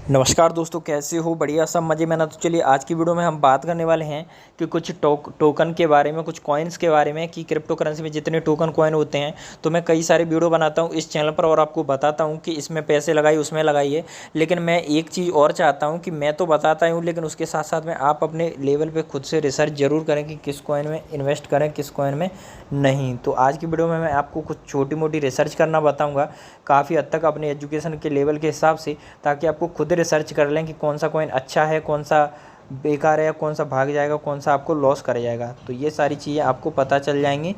नमस्कार दोस्तों, कैसे हो? बढ़िया, सब मज़े में ना। तो चलिए आज की वीडियो में हम बात करने वाले हैं कि कुछ टोकन के बारे में, कुछ कॉइन्स के बारे में कि क्रिप्टो करेंसी में जितने टोकन कॉइन होते हैं। तो मैं कई सारे वीडियो बनाता हूं इस चैनल पर और आपको बताता हूं कि इसमें पैसे लगाइए, उसमें लगाइए। लेकिन मैं एक चीज़ और चाहता हूँ कि मैं तो बताता हूँ, लेकिन उसके साथ साथ में आप अपने लेवल पर खुद से रिसर्च ज़रूर करें कि किस कॉइन में इन्वेस्ट करें, किस कॉइन में नहीं। तो आज की वीडियो में मैं आपको कुछ छोटी मोटी रिसर्च करना बताऊँगा, काफ़ी हद तक अपने एजुकेशन के लेवल के हिसाब से, ताकि आपको खुद रिसर्च कर लें कि कौन सा कॉइन अच्छा है, कौन सा बेकार है, कौन सा भाग जाएगा, कौन सा आपको लॉस कर जाएगा। तो ये सारी चीज़ें आपको पता चल जाएंगी।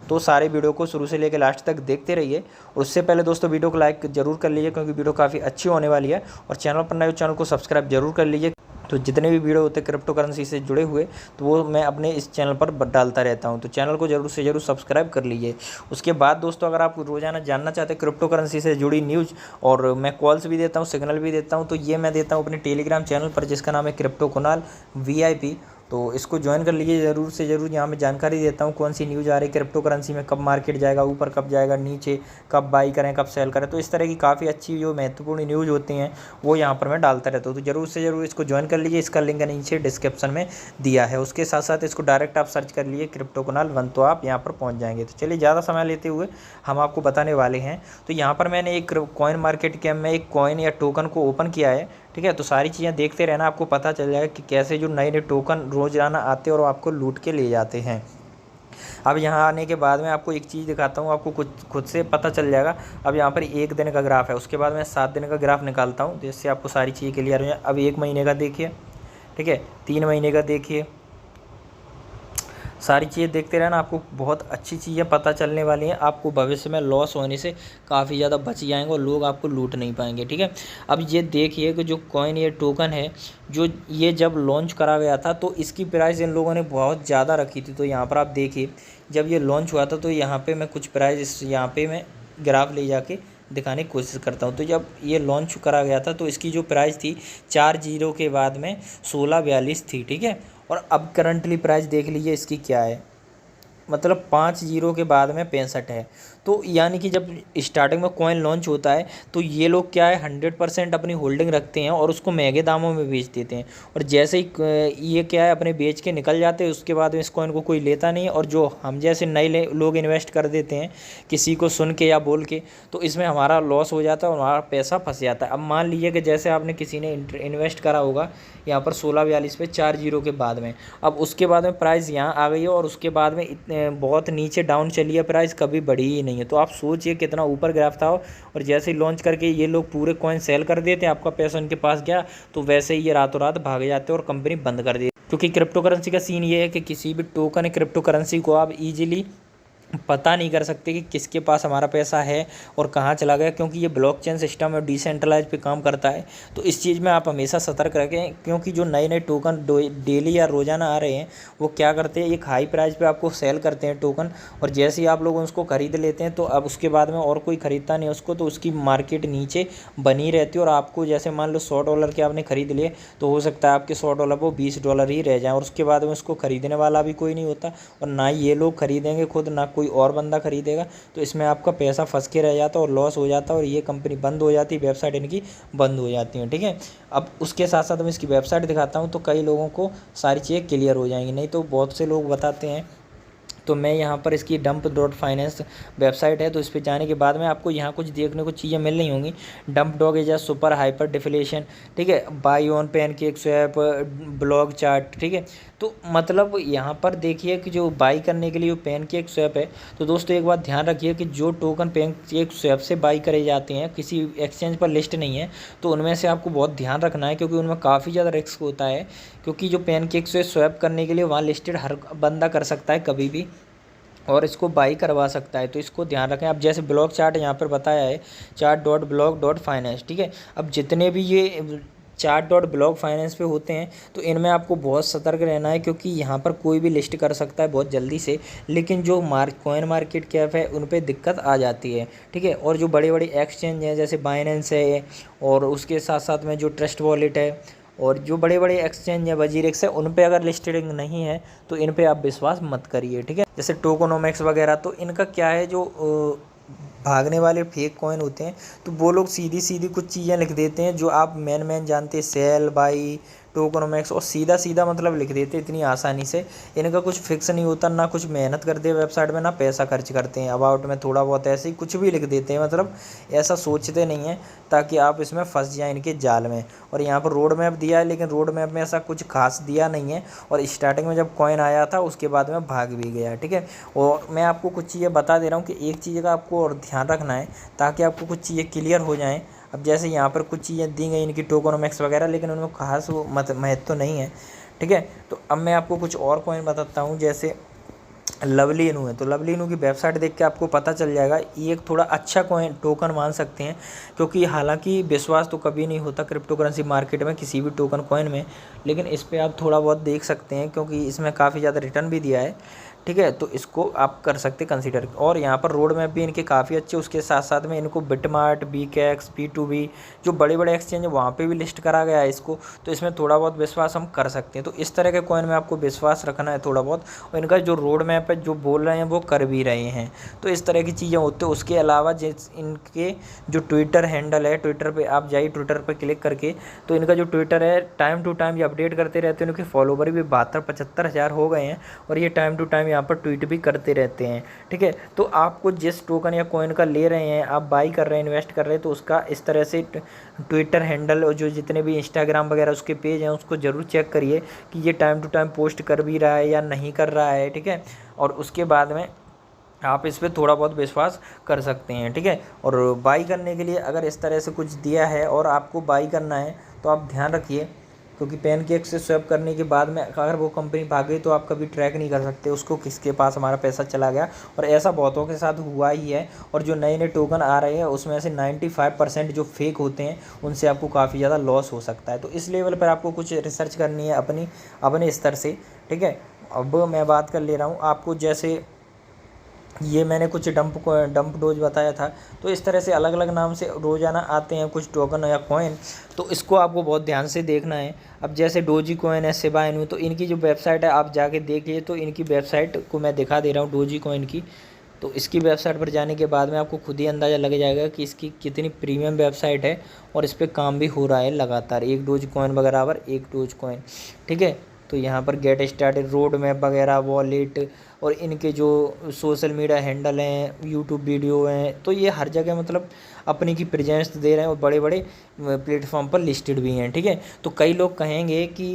तो सारे वीडियो को शुरू से लेकर लास्ट तक देखते रहिए। उससे पहले दोस्तों वीडियो को लाइक ज़रूर कर लीजिए, क्योंकि वीडियो काफ़ी अच्छी होने वाली है। और चैनल पर नए हो, चैनल को सब्सक्राइब जरूर कर लीजिए। तो जितने भी वीडियो होते हैं क्रिप्टो करेंसी से जुड़े हुए, तो वो मैं अपने इस चैनल पर डालता रहता हूँ। तो चैनल को ज़रूर से ज़रूर सब्सक्राइब कर लीजिए। उसके बाद दोस्तों, अगर आप रोज़ाना जानना चाहते हैं क्रिप्टो करेंसी से जुड़ी न्यूज़, और मैं कॉल्स भी देता हूँ, सिग्नल भी देता हूँ, तो ये मैं देता हूँ अपने टेलीग्राम चैनल पर, जिसका नाम है क्रिप्टो कुणाल VIP। तो इसको ज्वाइन कर लीजिए ज़रूर से ज़रूर। यहाँ मैं जानकारी देता हूँ कौन सी न्यूज़ आ रही है क्रिप्टो करेंसी में, कब मार्केट जाएगा ऊपर, कब जाएगा नीचे, कब बाई करें, कब सेल करें। तो इस तरह की काफ़ी अच्छी जो महत्वपूर्ण न्यूज़ होती हैं वो यहाँ पर मैं डालता रहता हूँ। तो ज़रूर से ज़रूर इसको ज्वाइन कर लीजिए। इसका लिंक नीचे डिस्क्रिप्शन में दिया है। उसके साथ साथ इसको डायरेक्ट आप सर्च कर लीजिए क्रिप्टो कुणाल 1, तो आप यहाँ पर पहुँच जाएंगे। तो चलिए ज़्यादा समय लेते हुए हम आपको बताने वाले हैं। तो यहाँ पर मैंने एक कॉइन मार्केट कैप में एक कॉइन या टोकन को ओपन किया है, ठीक है। तो सारी चीज़ें देखते रहना, आपको पता चल जाएगा कि कैसे जो नए नए टोकन रोज़ाना आते हैं और आपको लूट के ले जाते हैं। अब यहाँ आने के बाद में आपको एक चीज़ दिखाता हूँ, आपको कुछ खुद से पता चल जाएगा। अब यहाँ पर 1 दिन का ग्राफ है, उसके बाद मैं 7 दिन का ग्राफ निकालता हूँ, जिससे आपको सारी चीज़ें क्लियर हो जाए। अब 1 महीने का देखिए, ठीक है, 3 महीने का देखिए, सारी चीज़ें देखते रहना, आपको बहुत अच्छी चीज़ें पता चलने वाली हैं। आपको भविष्य में लॉस होने से काफ़ी ज़्यादा बच जाएंगे और लोग आपको लूट नहीं पाएंगे, ठीक है। अब ये देखिए कि जो कॉइन, ये टोकन है, जो ये जब लॉन्च करा गया था तो इसकी प्राइस इन लोगों ने बहुत ज़्यादा रखी थी। तो यहाँ पर आप देखिए, जब ये लॉन्च हुआ था तो यहाँ पर मैं कुछ प्राइस, यहाँ पर मैं ग्राफ ले जाके दिखाने की कोशिश करता हूँ। तो जब ये लॉन्च करा गया था तो इसकी जो प्राइस थी 4 जीरो के बाद में 1642 थी, ठीक है। और अब करंटली प्राइस देख लीजिए इसकी क्या है, मतलब 5 जीरो के बाद में 65 है। तो यानी कि जब स्टार्टिंग में कॉइन लॉन्च होता है तो ये लोग क्या है, 100% अपनी होल्डिंग रखते हैं और उसको महंगे दामों में बेच देते हैं। और जैसे ही ये क्या है, अपने बेच के निकल जाते हैं, उसके बाद में इस कॉइन को कोई लेता नहीं है। और जो हम जैसे नए लोग इन्वेस्ट कर देते हैं किसी को सुन के या बोल के, तो इसमें हमारा लॉस हो जाता है और हमारा पैसा फंस जाता है। अब मान लीजिए कि जैसे आपने किसी ने इन्वेस्ट करा होगा यहाँ पर 1642 पे 4 जीरो के बाद में, अब उसके बाद में प्राइस यहाँ आ गई है और उसके बाद में बहुत नीचे डाउन चली है, प्राइस कभी बढ़ी ही नहीं है। तो आप सोचिए कितना ऊपर ग्राफ था। और जैसे ही लॉन्च करके ये लोग पूरे कॉइन सेल कर देते हैं, आपका पैसा उनके पास गया, तो वैसे ही ये रातों रात भाग जाते हैं और कंपनी बंद कर देती है। क्योंकि क्रिप्टो करेंसी का सीन ये है कि किसी भी टोकन क्रिप्टो करेंसी को आप इजीली पता नहीं कर सकते कि किसके पास हमारा पैसा है और कहाँ चला गया, क्योंकि ये ब्लॉकचेन सिस्टम और डिसेंट्रलाइज पे काम करता है। तो इस चीज़ में आप हमेशा सतर्क रखें, क्योंकि जो नए नए टोकन डेली या रोज़ाना आ रहे हैं वो क्या करते हैं, एक हाई प्राइस पे आपको सेल करते हैं टोकन। और जैसे ही आप लोग उसको खरीद लेते हैं तो अब उसके बाद में और कोई खरीदता नहीं उसको, तो उसकी मार्केट नीचे बनी रहती है। और आपको जैसे मान लो $100 के आपने खरीद लिए, तो हो सकता है आपके $100 वो $20 ही रह जाए, और उसके बाद में उसको खरीदने वाला भी कोई नहीं होता, और ना ही ये लोग खरीदेंगे खुद, ना कोई और बंदा खरीदेगा। तो इसमें आपका पैसा फंस के रह जाता है और लॉस हो जाता है, और ये कंपनी बंद हो जाती है, वेबसाइट इनकी बंद हो जाती है, ठीक है। अब उसके साथ साथ मैं इसकी वेबसाइट दिखाता हूँ, तो कई लोगों को सारी चीज़ें क्लियर हो जाएंगी। नहीं तो बहुत से लोग बताते हैं। तो मैं यहाँ पर इसकी dump.finance वेबसाइट है, तो इस पर जाने के बाद में आपको यहाँ कुछ देखने को चीज़ें मिल रही होंगी। Dump dog is super hyper deflation, ठीक है, by on pancake swap, blog chart, ठीक है। तो मतलब यहाँ पर देखिए कि जो बाई करने के लिए जो पैनकेक स्वैप है, तो दोस्तों एक बात ध्यान रखिए कि जो टोकन पैनकेक स्वैप से बाई करे जाते हैं, किसी एक्सचेंज पर लिस्ट नहीं है, तो उनमें से आपको बहुत ध्यान रखना है, क्योंकि उनमें काफ़ी ज़्यादा रिस्क होता है। क्योंकि जो पैनकेक से स्वैप करने के लिए वहाँ लिस्टेड हर बंदा कर सकता है कभी भी, और इसको बाई करवा सकता है, तो इसको ध्यान रखें। अब जैसे ब्लॉक चार्ट यहाँ पर बताया है, chart.block.finance, ठीक है। अब जितने भी ये chart.block.finance पे होते हैं, तो इनमें आपको बहुत सतर्क रहना है, क्योंकि यहाँ पर कोई भी लिस्ट कर सकता है बहुत जल्दी से। लेकिन जो कॉइन मार्केट कैप है उन पे दिक्कत आ जाती है, ठीक है। और जो बड़ी बड़ी एक्सचेंज हैं जैसे बाइनेंस है, और उसके साथ साथ में जो ट्रस्ट वॉलेट है, और जो बड़े बड़े एक्सचेंज या वजीरेक्स है, उन पे अगर लिस्टेडिंग नहीं है तो इन पे आप विश्वास मत करिए, ठीक है। जैसे टोकोनोमिक्स वगैरह, तो इनका क्या है, जो भागने वाले फेक कॉइन होते हैं, तो वो लोग सीधी सीधी कुछ चीज़ें लिख देते हैं जो आप मेन जानते हैं, सेल बाई टोकनोमैक्स, और सीधा सीधा मतलब लिख देते हैं इतनी आसानी से। इनका कुछ फिक्स नहीं होता, ना कुछ मेहनत करते हैं वेबसाइट में, ना पैसा खर्च करते हैं। अबाउट में थोड़ा बहुत ऐसे ही कुछ भी लिख देते हैं, मतलब ऐसा सोचते नहीं हैं ताकि आप इसमें फंस जाएं इनके जाल में। और यहाँ पर रोड मैप दिया है, लेकिन रोड मैप में ऐसा कुछ खास दिया नहीं है। और स्टार्टिंग में जब कॉइन आया था उसके बाद में भाग भी गया, ठीक है। और मैं आपको कुछ चीज़ें बता दे रहा हूँ कि एक चीज़ का आपको और ध्यान रखना है ताकि आपको कुछ चीज़ें क्लियर हो जाएँ। अब जैसे यहाँ पर कुछ चीज़ें दी गई इनकी टोकनोमैक्स वगैरह, लेकिन उनमें खास वो महत्व तो नहीं है, ठीक है। तो अब मैं आपको कुछ और कॉइन बताता हूँ, जैसे लवली इनू है। तो लवली इनू की वेबसाइट देख के आपको पता चल जाएगा, ये एक थोड़ा अच्छा कॉइन टोकन मान सकते हैं, क्योंकि हालांकि विश्वास तो कभी नहीं होता क्रिप्टो करेंसी मार्केट में किसी भी टोकन कॉइन में, लेकिन इस पर आप थोड़ा बहुत देख सकते हैं क्योंकि इसमें काफ़ी ज़्यादा रिटर्न भी दिया है, ठीक है। तो इसको आप कर सकते कंसीडर। और यहाँ पर रोड मैप भी इनके काफ़ी अच्छे, उसके साथ साथ में इनको बिटमार्ट, बीकेएक्स, P2B जो बड़े बड़े एक्सचेंज है वहाँ पे भी लिस्ट करा गया है इसको, तो इसमें थोड़ा बहुत विश्वास हम कर सकते हैं। तो इस तरह के कॉइन में आपको विश्वास रखना है थोड़ा बहुत, और इनका जो रोड मैप है जो बोल रहे हैं वो कर भी रहे हैं। तो इस तरह की चीज़ें होती हैं। उसके अलावा जिस इनके जो ट्विटर हैंडल है, ट्विटर पर आप जाइए, ट्विटर पर क्लिक करके, तो इनका जो ट्विटर है टाइम टू टाइम ये अपडेट करते रहते हैं। इनके फॉलोवर भी 72-75 हज़ार हो गए हैं, और ये टाइम टू टाइम यहाँ पर ट्वीट भी करते रहते हैं, ठीक है। तो आपको जिस टोकन या कॉइन का ले रहे हैं, आप बाई कर रहे हैं, इन्वेस्ट कर रहे हैं, तो उसका इस तरह से ट्विटर हैंडल और जो जितने भी इंस्टाग्राम वगैरह उसके पेज हैं उसको ज़रूर चेक करिए कि ये टाइम टू टाइम पोस्ट कर भी रहा है या नहीं कर रहा है, ठीक है। और उसके बाद में आप इस पर थोड़ा बहुत विश्वास कर सकते हैं, ठीक है। और बाई करने के लिए अगर इस तरह से कुछ दिया है और आपको बाई करना है तो आप ध्यान रखिए, क्योंकि पैनकेक से स्वैप करने के बाद में अगर वो कंपनी भाग गई तो आप कभी ट्रैक नहीं कर सकते उसको किसके पास हमारा पैसा चला गया। और ऐसा बहुतों के साथ हुआ ही है। और जो नए नए टोकन आ रहे हैं उसमें से 95% जो फेक होते हैं उनसे आपको काफ़ी ज़्यादा लॉस हो सकता है। तो इस लेवल पर आपको कुछ रिसर्च करनी है अपने स्तर से, ठीक है। अब मैं बात कर ले रहा हूँ आपको, जैसे ये मैंने कुछ डंप डोज बताया था, तो इस तरह से अलग अलग नाम से रोज़ाना आते हैं कुछ टोकन या कॉइन, तो इसको आपको बहुत ध्यान से देखना है। अब जैसे डोजी कॉइन है, शिबा इनू, तो इनकी जो वेबसाइट है आप जाके देखिए। तो इनकी वेबसाइट को मैं दिखा दे रहा हूँ डोजी कॉइन की। तो इसकी वेबसाइट पर जाने के बाद में आपको खुद ही अंदाज़ा लग जाएगा कि इसकी कितनी प्रीमियम वेबसाइट है, और इस पर काम भी हो रहा है लगातार, एक डोज कॉइन बराबर एक डोज कॉइन, ठीक है। तो यहाँ पर गेट स्टार्टेड, रोड मैप वगैरह, वॉलेट, और इनके जो सोशल मीडिया हैंडल हैं, यूट्यूब वीडियो हैं, तो ये हर जगह मतलब अपनी की प्रेजेंस दे रहे हैं और बड़े बड़े प्लेटफॉर्म पर लिस्टेड भी हैं, ठीक है। तो कई लोग कहेंगे कि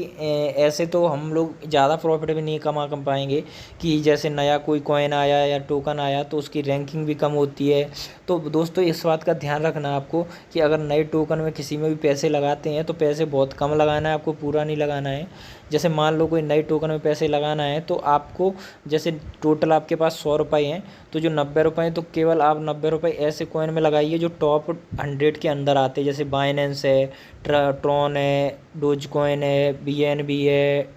ऐसे तो हम लोग ज़्यादा प्रॉफिट भी नहीं कमा पाएंगे, कि जैसे नया कोई कॉइन आया या टोकन आया तो उसकी रैंकिंग भी कम होती है। तो दोस्तों इस बात का ध्यान रखना आपको कि अगर नए टोकन में किसी में भी पैसे लगाते हैं तो पैसे बहुत कम लगाना है, आपको पूरा नहीं लगाना है। जैसे मान लो कोई नए टोकन में पैसे लगाना है तो आपको, जैसे टोटल आपके पास 100 रुपये हैं, तो जो 90 रुपये हैं तो केवल आप 90 रुपये ऐसे कॉइन में लगाइए जो टॉप 100 के अंदर आते हैं, जैसे बाइनेंस है, ट्रॉन है, डोज कॉइन है, BNB है,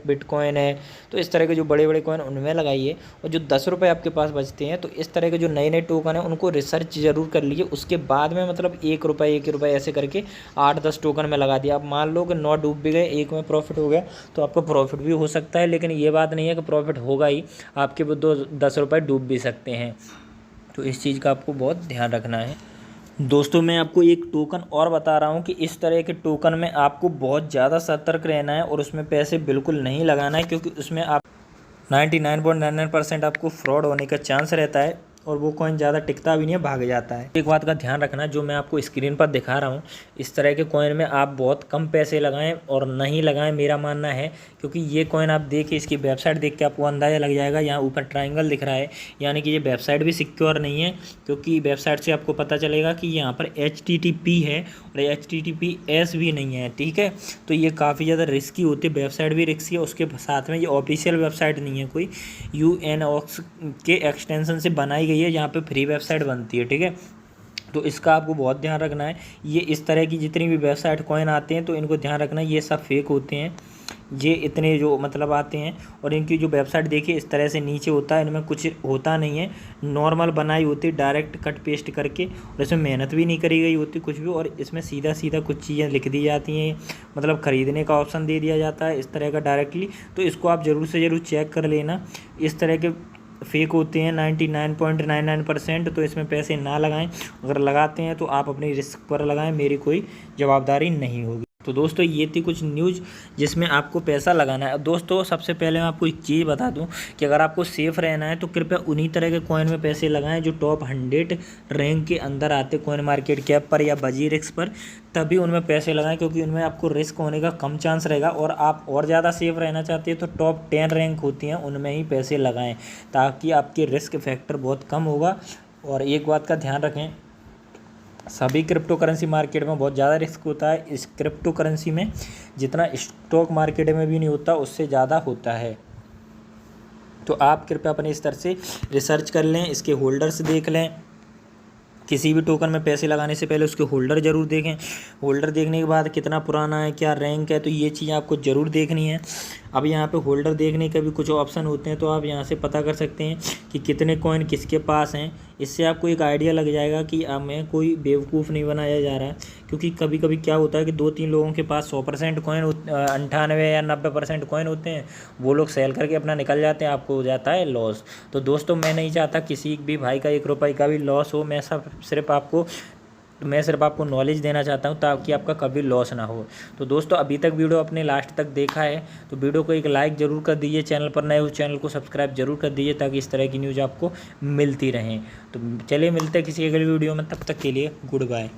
बिटकॉइन है। तो इस तरह के जो बड़े बड़े कॉइन उनमें लगाइए। और जो 10 रुपये आपके पास बचते हैं तो इस तरह के जो नए नए टोकन हैं उनको रिसर्च ज़रूर कर लीजिए। उसके बाद में मतलब 1 रुपये 1 रुपये ऐसे करके 8-10 टोकन में लगा दिया। आप मान लो कि 9 डूब भी गए, एक में प्रॉफिट हो गया, तो आपको प्रॉफिट भी हो सकता है, लेकिन ये बात नहीं है कि प्रॉफिट होगा ही, आपके वो 10 रुपये डूब भी सकते हैं। तो इस चीज़ का आपको बहुत ध्यान रखना है। दोस्तों मैं आपको एक टोकन और बता रहा हूँ कि इस तरह के टोकन में आपको बहुत ज़्यादा सतर्क रहना है और उसमें पैसे बिल्कुल नहीं लगाना है, क्योंकि उसमें आप 99.99% आपको फ्रॉड होने का चांस रहता है और वो कॉइन ज़्यादा टिकता भी नहीं है, भाग जाता है। एक बात का ध्यान रखना, जो मैं आपको स्क्रीन पर दिखा रहा हूँ, इस तरह के कॉइन में आप बहुत कम पैसे लगाएं और नहीं लगाएं, मेरा मानना है। क्योंकि ये कॉइन आप देखिए, इसकी वेबसाइट देख के आपको अंदाज़ा लग जाएगा। यहाँ ऊपर ट्रायंगल दिख रहा है, यानी कि ये वेबसाइट भी सिक्योर नहीं है, क्योंकि वेबसाइट से आपको पता चलेगा कि यहाँ पर HTTP है और HTTPS भी नहीं है, ठीक है। तो ये काफ़ी ज़्यादा रिस्की होती है, वेबसाइट भी रिस्की है, उसके साथ में ये ऑफिशियल वेबसाइट नहीं है, कोई UNOX के एक्सटेंशन से बनाई गई है, यहाँ पे फ्री वेबसाइट बनती है, ठीक है। तो इसका आपको बहुत ध्यान रखना है। ये इस तरह की जितनी भी वेबसाइट कॉइन आते हैं तो इनको ध्यान रखना है, ये सब फेक होते हैं। ये इतने जो मतलब आते हैं, और इनकी जो वेबसाइट देखिए इस तरह से नीचे होता है, इनमें कुछ होता नहीं है, नॉर्मल बनाई होती है डायरेक्ट कट पेस्ट करके, और इसमें मेहनत भी नहीं करी गई होती कुछ भी, और इसमें सीधा सीधा कुछ चीज़ें लिख दी जाती हैं, मतलब ख़रीदने का ऑप्शन दे दिया जाता है इस तरह का डायरेक्टली। तो इसको आप ज़रूर से ज़रूर चेक कर लेना। इस तरह के फेक होते हैं 99.99%। तो इसमें पैसे ना लगाएं, अगर लगाते हैं तो आप अपनी रिस्क पर लगाएं, मेरी कोई जवाबदारी नहीं होगी। तो दोस्तों ये थी कुछ न्यूज़ जिसमें आपको पैसा लगाना है। अब दोस्तों सबसे पहले मैं आपको एक चीज़ बता दूं कि अगर आपको सेफ़ रहना है तो कृपया उन्हीं तरह के कॉइन में पैसे लगाएं जो टॉप 100 रैंक के अंदर आते, कॉइन मार्केट कैप पर या बजीरिक्स पर, तभी उनमें पैसे लगाएं, क्योंकि उनमें आपको रिस्क होने का कम चांस रहेगा। और आप और ज़्यादा सेफ रहना चाहते हैं तो टॉप 10 रैंक होती हैं उनमें ही पैसे लगाएँ, ताकि आपके रिस्क फैक्टर बहुत कम होगा। और एक बात का ध्यान रखें, सभी क्रिप्टो करेंसी मार्केट में बहुत ज़्यादा रिस्क होता है। इस क्रिप्टो करेंसी में जितना स्टॉक मार्केट में भी नहीं होता उससे ज़्यादा होता है। तो आप कृपया अपने स्तर से रिसर्च कर लें, इसके होल्डर्स देख लें। किसी भी टोकन में पैसे लगाने से पहले उसके होल्डर ज़रूर देखें। होल्डर देखने के बाद कितना पुराना है, क्या रैंक है, तो ये चीज़ आपको ज़रूर देखनी है। अब यहाँ पे होल्डर देखने का भी कुछ ऑप्शन होते हैं, तो आप यहाँ से पता कर सकते हैं कि कितने कॉइन किसके पास हैं। इससे आपको एक आइडिया लग जाएगा कि हमें कोई बेवकूफ़ नहीं बनाया जा रहा है। क्योंकि कभी कभी क्या होता है कि 2-3 लोगों के पास 100% कॉइन 98 या 90% कॉइन होते हैं, वो लोग सेल करके अपना निकल जाते हैं, आपको हो जाता है लॉस। तो दोस्तों मैं नहीं चाहता किसी भी भाई का 1 रुपये का भी लॉस हो। मैं सिर्फ आपको नॉलेज देना चाहता हूँ ताकि आपका कभी लॉस ना हो। तो दोस्तों अभी तक वीडियो अपने लास्ट तक देखा है तो वीडियो को एक लाइक ज़रूर कर दीजिए, चैनल पर नए हो चैनल को सब्सक्राइब जरूर कर दीजिए ताकि इस तरह की न्यूज़ आपको मिलती रहें। तो चलिए मिलते हैं किसी अगली वीडियो में, तब तक के लिए गुड बाय।